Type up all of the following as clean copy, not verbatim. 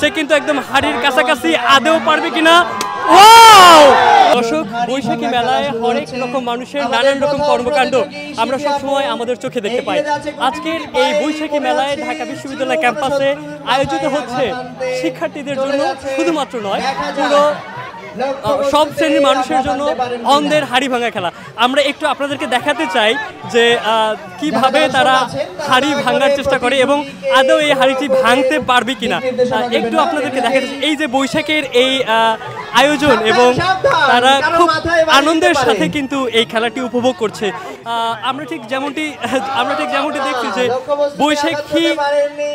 সে কিন্তু একদম হাড়ির কাছাকাছি, আদেও পারবে কিনা। দর্শক, বৈশাখী মেলায় হরেক রকম মানুষের নানান রকম কর্মকাণ্ড আমরা সবসময় আমাদের চোখে দেখতে পাই। আজকের এই বৈশাখী মেলায় ঢাকা বিশ্ববিদ্যালয় ক্যাম্পাসে আয়োজিত হচ্ছে শিক্ষার্থীদের জন্য শুধুমাত্র নয়, পুরো সব শ্রেণীর মানুষের জন্য অন্ধের হাড়ি ভাঙা খেলা। আমরা একটু আপনাদেরকে দেখাতে চাই যে কিভাবে তারা হাড়ি ভাঙার চেষ্টা করে এবং আদৌ এই হাড়িটি ভাঙতে পারবে কিনা একটু আপনাদেরকে দেখাতে চাই। এই যে বৈশাখের এই আয়োজন এবং তারা খুব আনন্দের সাথে কিন্তু এই খেলাটি উপভোগ করছে। আমরা ঠিক যেমনটি দেখছি যে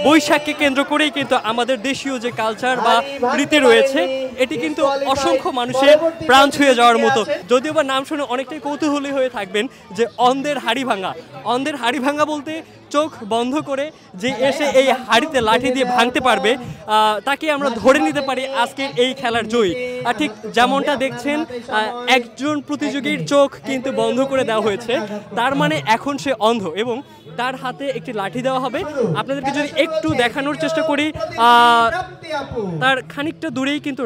বৈশাখকে কেন্দ্র করেই কিন্তু আমাদের দেশীয় যে কালচার বা রীতি রয়েছে এটি কিন্তু অসংখ্য মানুষের প্রাণ ছুঁয়ে যাওয়ার মতো। যদিও বা নাম শুনে অনেকটাই কৌতূহলী হয়ে থাকবেন যে অন্ধের হাড়ি ভাঙা। অন্ধের হাড়ি ভাঙা বলতে চোখ বন্ধ করে যে এসে এই হাড়িতে লাঠি দিয়ে ভাঙতে পারবে তাকে আমরা ধরে নিতে পারি আজকের এই খেলার জয়ী। আর ঠিক যেমনটা দেখছেন একজন প্রতিযোগীর চোখ কিন্তু বন্ধ করে দেওয়া হয়েছে, তার মানে এখন সে অন্ধ এবং তার হাতে একটি লাঠি দেওয়া হবে। আপনাদেরকে যদি একটু দেখানোর চেষ্টা করি, তার খানিকটা দূরেই কিন্তু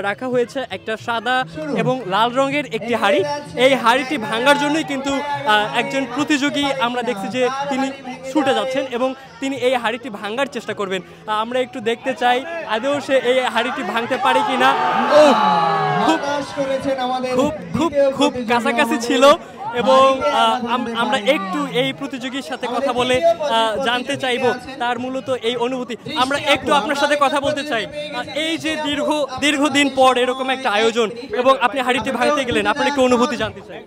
রাখা হয়েছে একটা সাদা এবং লাল রঙের একটি হাড়ি। এই হাড়িটি ভাঙার জন্যই কিন্তু একজন প্রতিযোগী আমরা দেখছি যে তিনি ছুটে যাচ্ছেন এবং তিনি এই হাড়িটি ভাঙার চেষ্টা করবেন। আমরা একটু দেখতে চাই আদৌ সে এই হাড়িটি ভাঙতে পারে কিনা। খুব কাছাকাছি ছিল এবং আমরা একটু এই প্রতিযোগীর সাথে কথা বলে জানতে চাইবো তার মূলত এই অনুভূতি। আমরা একটু আপনার সাথে কথা বলতে চাই। এই যে দীর্ঘদিন পর এরকম একটা আয়োজন এবং আপনি হাড়িটি ভাঙতে গেলেন, আপনার একটু অনুভূতি জানতে চাই।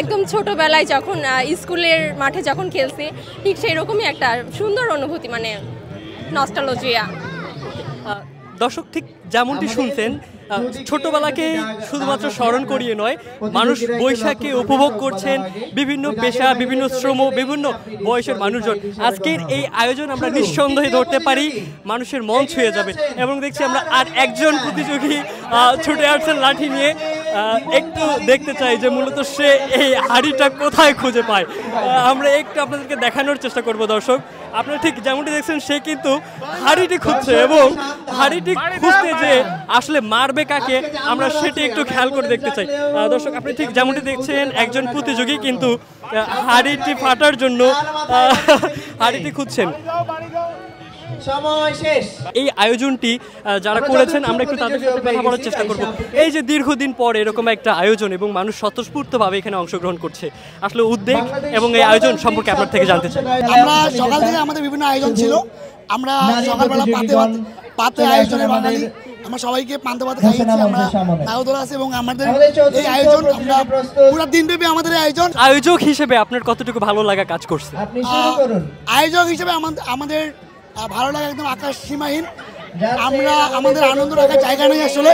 একদম ছোটবেলায় যখন স্কুলের মাঠে যখন খেলছি ঠিক সেই রকমই একটা সুন্দর অনুভূতি, মানে নস্টালজিয়া। দর্শক, ঠিক যেমনটি শুনছেন ছোটবেলাকে শুধুমাত্র স্মরণ করিয়ে নয়, মানুষ বৈশাখকে উপভোগ করছেন, বিভিন্ন পেশা, বিভিন্ন শ্রম, বিভিন্ন বয়সের মানুষজন। আজকের এই আয়োজন আমরা নিঃসন্দেহে ধরতে পারি মানুষের মন ছুঁয়ে যাবে এবং দেখছি আমরা আর একজন প্রতিযোগী ছুটে আসছেন লাঠি নিয়ে। একটু দেখতে চাই যে মূলত সে এই হাড়িটা কোথায় খুঁজে পায়। আমরা একটু আপনাদেরকে দেখানোর চেষ্টা করব। দর্শক, আপনারা ঠিক যেমনটি দেখছেন সে কিন্তু হাড়িটি খুঁজছে এবং হাড়িটি খুঁজতে যে আসলে মারবে কাকে আমরা সেটি একটু খেয়াল করে দেখতে চাই। দর্শক, আপনি ঠিক যেমনটি দেখছেন একজন প্রতিযোগী কিন্তু হাড়িটি ফাটার জন্য হাড়িটি খুঁজছেন। এই আয়োজনটি যারা করেছেন আমরা একটু তাদের সাথে কথা বলার চেষ্টা করব। এই যে দীর্ঘদিন পর এরকম একটা আয়োজন এবং মানুষ স্বতঃস্ফূর্তভাবে এখানে অংশগ্রহণ করছে, আসলে উদ্বেগ এবং এই আয়োজন সম্পর্কে আপনার থেকে জানতে চাই। আমরা সকাল থেকে আমাদের বিভিন্ন আয়োজন ছিল। আমরা সকালবেলা পাতে আয়োজনের বাঙালি আমরা সবাইকে পান্তা ভাত খাইয়েছি, আমরা নাগরদোলা আছে এবং আমাদের এই আয়োজন আমরা পুরো দিনব্যাপী আমাদের আয়োজন। আয়োজক হিসেবে আপনার কতটুকু ভালো লাগা কাজ করছে? আয়োজক হিসেবে আমাদের ভালো লাগা একদম আকাশ সীমাহীন। আমরা আমাদের আনন্দ রাখার জায়গা নেই আসলে।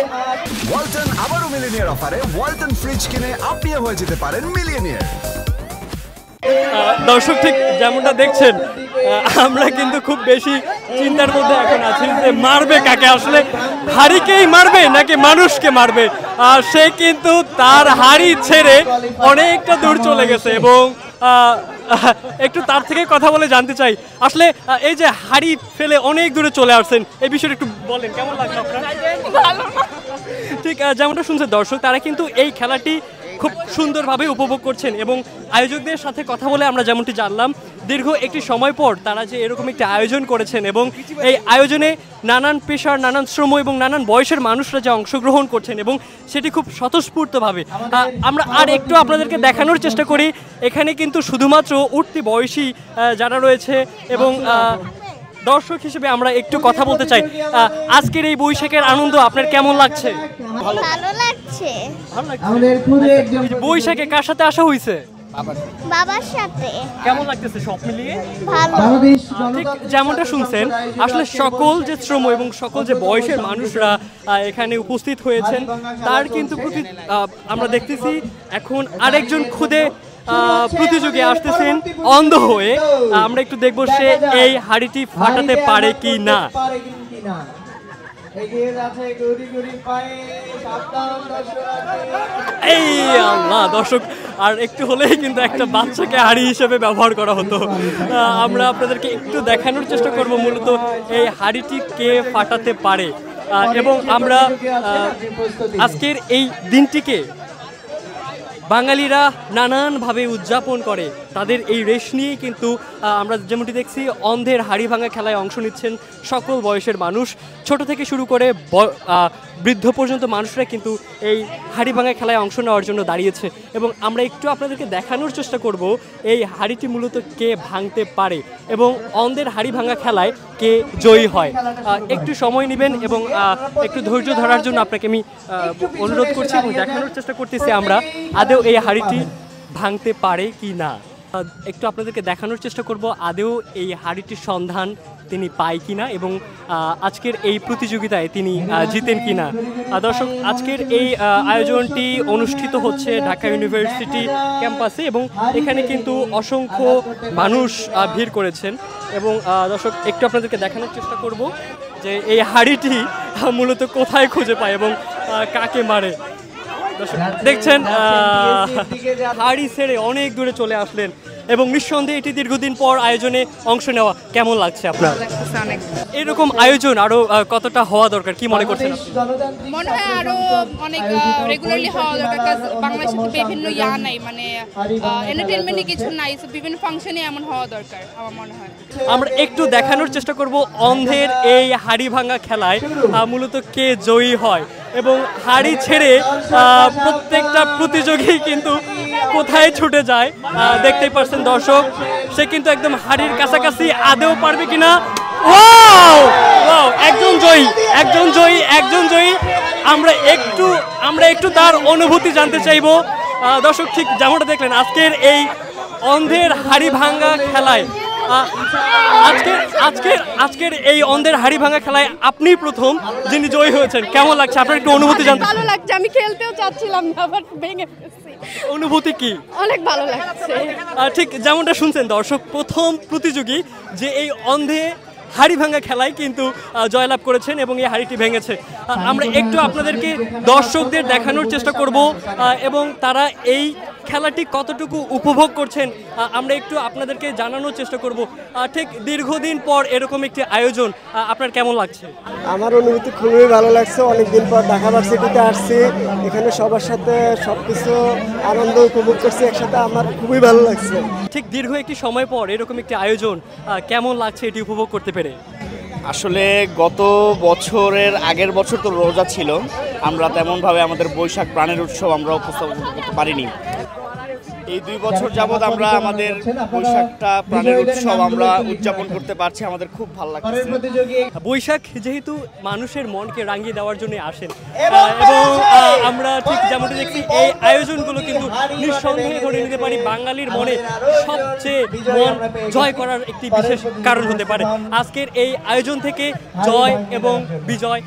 ওয়ালটন আবারও মিলিয়নিয়ার অফারে ওয়ালটন ফ্রিজ কিনে আপনিও হয়ে যেতে পারেন মিলিয়নিয়ার। দর্শক, ঠিক যেমনটা দেখছেন আমরা কিন্তু খুব বেশি চিন্তার মধ্যে এখন আছি যে মারবে কাকে, আসলে হাড়িকেই মারবে নাকি মানুষকে মারবে। সে কিন্তু তার হাড়ি ছেড়ে অনেকটা দূর চলে গেছে এবং একটু তার থেকে কথা বলে জানতে চাই আসলে এই যে হাড়ি ফেলে অনেক দূরে চলে আসছেন এই বিষয়টা একটু বলেন, কেমন লাগছে আপনার? ঠিক যেমনটা শুনছেন দর্শক, তারা কিন্তু এই খেলাটি খুব সুন্দরভাবে উপভোগ করছেন এবং আয়োজকদের সাথে কথা বলে আমরা যেমনটি জানলাম দীর্ঘ একটি সময় পর তারা যে এরকম একটি আয়োজন করেছেন এবং এই আয়োজনে নানান পেশার, নানান শ্রম এবং নানান বয়সের মানুষরা যে অংশগ্রহণ করছেন এবং সেটি খুব স্বতঃস্ফূর্তভাবে। আমরা আর একটু আপনাদেরকে দেখানোর চেষ্টা করি। এখানে কিন্তু শুধুমাত্র উঠতি বয়সী যারা রয়েছে এবং দর্শক হিসেবে আমরা একটু কথা বলতে চাই। আজকের এই বৈশাখের আনন্দ আপনার কেমন লাগছে? ভালো লাগছে। বৈশাখে কার সাথে আসা হয়েছে? বাবার সাথে। কেমন লাগতেছে সব মিলিয়ে? ভালো। ঠিক যেমনটা শুনছেন আসলে সকল যে শ্রম এবং সকল যে বয়সের মানুষরা এখানে উপস্থিত হয়েছেন তার কিন্তু আমরা দেখতেছি এখন আরেকজন খুদে প্রতিযোগী আসতেছেন অন্ধ হয়ে। আমরা একটু দেখবো সে এই হাড়িটি ফাটাতে পারে কি না। এই আল্লাহ দর্শক, আর একটু হলেই কিন্তু একটা বাচ্চাকে হাড়ি হিসেবে ব্যবহার করা হতো। আমরা আপনাদেরকে একটু দেখানোর চেষ্টা করব মূলত এই হাড়িটি কে ফাটাতে পারে, এবং আমরা আজকের এই দিনটিকে বাঙালিরা নানানভাবে উদযাপন করে। তাদের এই রেশ নিয়েই কিন্তু আমরা যেমনটি দেখছি অন্ধের হাড়ি ভাঙা খেলায় অংশ নিচ্ছেন সকল বয়সের মানুষ, ছোট থেকে শুরু করে বৃদ্ধ পর্যন্ত মানুষরা কিন্তু এই হাড়ি ভাঙা খেলায় অংশ নেওয়ার জন্য দাঁড়িয়েছে। এবং আমরা একটু আপনাদেরকে দেখানোর চেষ্টা করব এই হাড়িটি মূলত কে ভাঙতে পারে এবং অন্ধের হাড়ি ভাঙা খেলায় কে জয়ী হয়। একটু সময় নেবেন এবং একটু ধৈর্য ধরার জন্য আপনাকে আমি অনুরোধ করছি এবং দেখানোর চেষ্টা করতেছি আমরা আদৌ এই হাড়িটি ভাঙতে পারে কি না। একটু আপনাদেরকে দেখানোর চেষ্টা করব আদৌ এই হাড়িটির সন্ধান তিনি পায় কিনা এবং আজকের এই প্রতিযোগিতায় তিনি জিতেন কিনা। দর্শক, আজকের এই আয়োজনটি অনুষ্ঠিত হচ্ছে ঢাকা ইউনিভার্সিটি ক্যাম্পাসে এবং এখানে কিন্তু অসংখ্য মানুষ ভিড় করেছেন। এবং দর্শক, একটু আপনাদেরকে দেখানোর চেষ্টা করব যে এই হাড়িটি মূলত কোথায় খুঁজে পায় এবং কাকে মারে। দেখছেন হাড়ি ছেড়ে অনেক দূরে চলে আসলেন এবং নিঃসন্দেহে এটি দীর্ঘদিন পর আয়োজনে অংশ নেওয়া। কেমন লাগছে আপনার? এরকম আয়োজন আরো কতটা হওয়া দরকার, কি মনে করছেন? মনে হয় আরো অনেক রেগুলারলি হওয়া দরকার, কারণ বাংলাদেশে বিভিন্ন নাই, মানে এন্টারটেইনমেন্টে কিছু নাই, বিভিন্ন ফাংশনে এমন হওয়া দরকার আমার মনে হয়। আমরা একটু দেখানোর চেষ্টা করব অন্ধের এই হাড়ি ভাঙা খেলায় মূলত কে জয়ী হয় এবং হাড়ি ছেড়ে প্রত্যেকটা প্রতিযোগী কিন্তু কোথায় ছুটে যায় দেখতেই পাচ্ছেন দর্শক। সে কিন্তু একদম হাড়ির কাছাকাছি, আদেও পারবে কিনা। ওয়াও ওয়াও, একজন জয়ী। আমরা একটু তার অনুভূতি জানতে চাইবো। দর্শক, ঠিক যেমনটা দেখলেন আজকের এই অন্ধের হাড়ি ভাঙা খেলায় আজকের এই অন্ধের হাড়ি ভাঙা খেলায় আপনি প্রথম যিনি জয়ী হয়েছেন। কেমন লাগছে আপনার, একটু অনুভূতি জানতে? ভালো লাগছে, আমি খেলতেও চাচ্ছিলাম আবার ভেঙে ফেলছি। অনুভূতি কি? অনেক ভালো লাগছে। ঠিক যেমনটা শুনছেন দর্শক, প্রথম প্রতিযোগী যে এই অন্ধে হাড়ি ভাঙা খেলায় কিন্তু জয়লাভ করেছেন এবং এই হাড়িটি ভেঙেছে। আমরা একটু আপনাদেরকে দর্শকদের দেখানোর চেষ্টা করব এবং তারা এই খেলাটি কতটুকু উপভোগ করছেন আমরা একটু আপনাদেরকে জানানোর চেষ্টা করব। ঠিক দীর্ঘদিন পর এরকম একটি আয়োজন, আপনার কেমন লাগছে? আমার অনুভূতি খুবই ভালো লাগছে। অনেকদিন পর ঢাকা ভার্সিটিতে আসছি, এখানে সবার সাথে সবকিছু আনন্দ উপভোগ করছি একসাথে, আমার খুবই ভালো লাগছে। ঠিক দীর্ঘ একটি সময় পর এরকম একটি আয়োজন কেমন লাগছে এটি উপভোগ করতে পেরে? আসলে গত বছরের আগের বছর তো রোজা ছিল, আমরা তেমনভাবে আমাদের বৈশাখ প্রাণের উৎসব আমরা উপস্থাপন করতে পারিনি। এই 2 বছর যাবৎ আমরা আমাদের বৈশাখটা প্রাণের উৎসব আমরা উদযাপন করতে পারছি, আমাদের খুব ভালো লাগছে। বৈশাখ যেহেতু মানুষের মনকে রাঙিয়ে দেওয়ার জন্য আসেন এবং আমরা ঠিক যেমনটি দেখছি এই আয়োজনগুলো কিন্তু নিঃসন্দেহে ধরে নিতে পারি বাঙালির মনে সবচেয়ে মন জয় করার একটি বিশেষ কারণ হতে পারে। আজকের এই আয়োজন থেকে জয় এবং বিজয়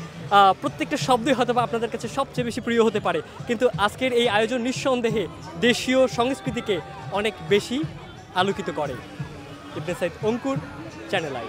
প্রত্যেকটা শব্দই হয়তো আপনাদের কাছে সবচেয়ে বেশি প্রিয় হতে পারে, কিন্তু আজকের এই আয়োজন নিঃসন্দেহে দেশীয় সংস্কৃতিকে অনেক বেশি আলোকিত করে। ইবনে সাইদ অঙ্কুর, চ্যানেল আই।